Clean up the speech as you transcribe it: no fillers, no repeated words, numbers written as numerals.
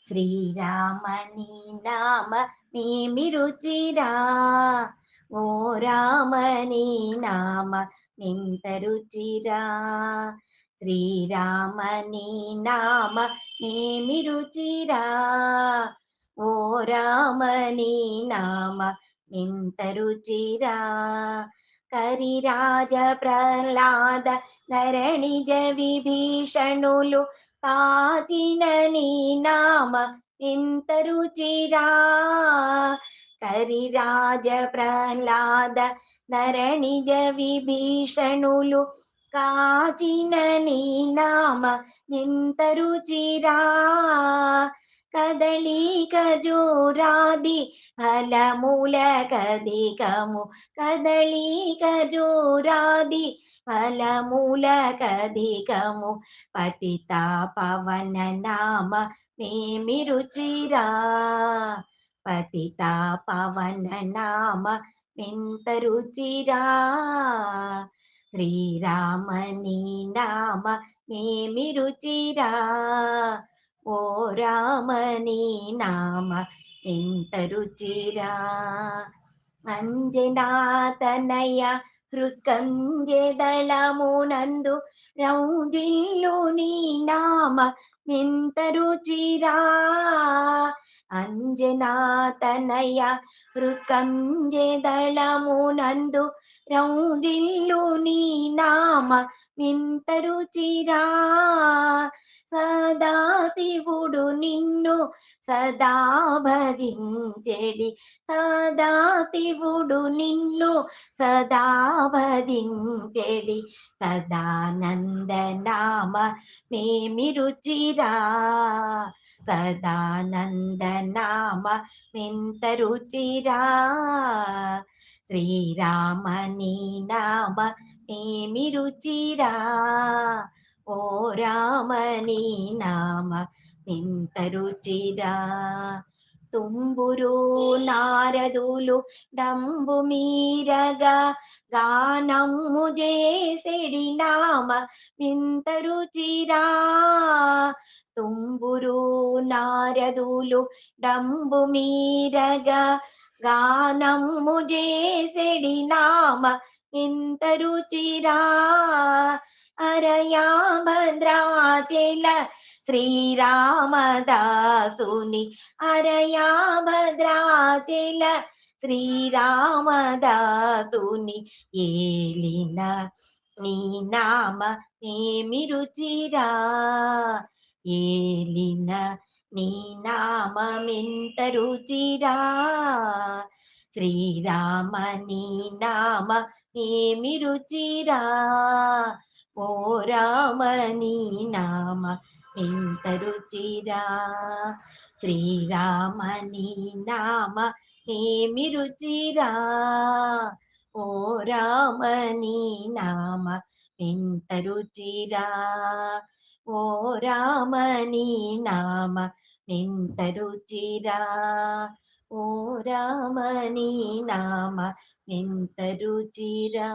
శ్రీరామని నామ మేమి రుచిరా, ఓ రామని నామ మెంత రుచిరా. శ్రీరామని నామ మేమి రుచిరా, ఓ రామని నామ మెంత రుచిరా. కరిరాజ ప్రహ్లాద నరణిజ విభీషణులు కాచిన నీ నామ ఎంత రుచిరా. కరిరాజ ప్రహ్లాద నరణిజ విభీషణులు కాచిన నీ నామ ఎంత రుచిరా. కదళీ ఖజూరాది ఫలమూల కధికము, కదళీ ఖజూరాది ఫలమూల కధికము, పతిత పవన నామ మేమి రుచిరా. పతిత పవన నామ మెంత రుచిరా. శ్రీరామని నామ మేమి రుచిరా, ఓ రామని నామ మెంత రుచిరా. అంజనాతనయ హృత్కంజదళమునందు రౌజిల్లు నీ నామ మెంత రుచిరా. అంజనాతనయ హృత్కంజదళమునందు రౌజిల్లు నీ నామ మెంత రుచిరా. సదాశివుడు నిన్ను సదా భజించెడి, సదాశివుడు నిన్ను సదా భజించెడి, సదానంద నామ మేమి రుచిరా. సదానంద నామ మెంత రుచిరా. శ్రీరామని నామ మేమి రుచిరా, ఓ రామని నామ మెంత రుచిరా. తుంబురు నారదులు డంబు మీరగా గానము చేసెడి నామ మెంత రుచిరా. తుంబురు నారదులు డంబు మీరగా గానము చేసెడి నామ మెంత రుచిరా. అరయా భద్రాచల శ్రీరామదాసుని, అరయా భద్రాచల శ్రీరామదాసుని ఏలిన నీ నామ మేమి రుచిరా. ఏలిన నీ నామ మెంత రుచిరా. శ్రీరామని నామ మేమి రుచిరా, ఓ రామని నామ మెంత రుచిరా. శ్రీరామని నామ మేమి రుచిరా, ఓ రామని నామ మెంత రుచిరా. ఓ రామని నామ మెంత రుచిరా, ఓ రామని నామ మెంత రుచిరా.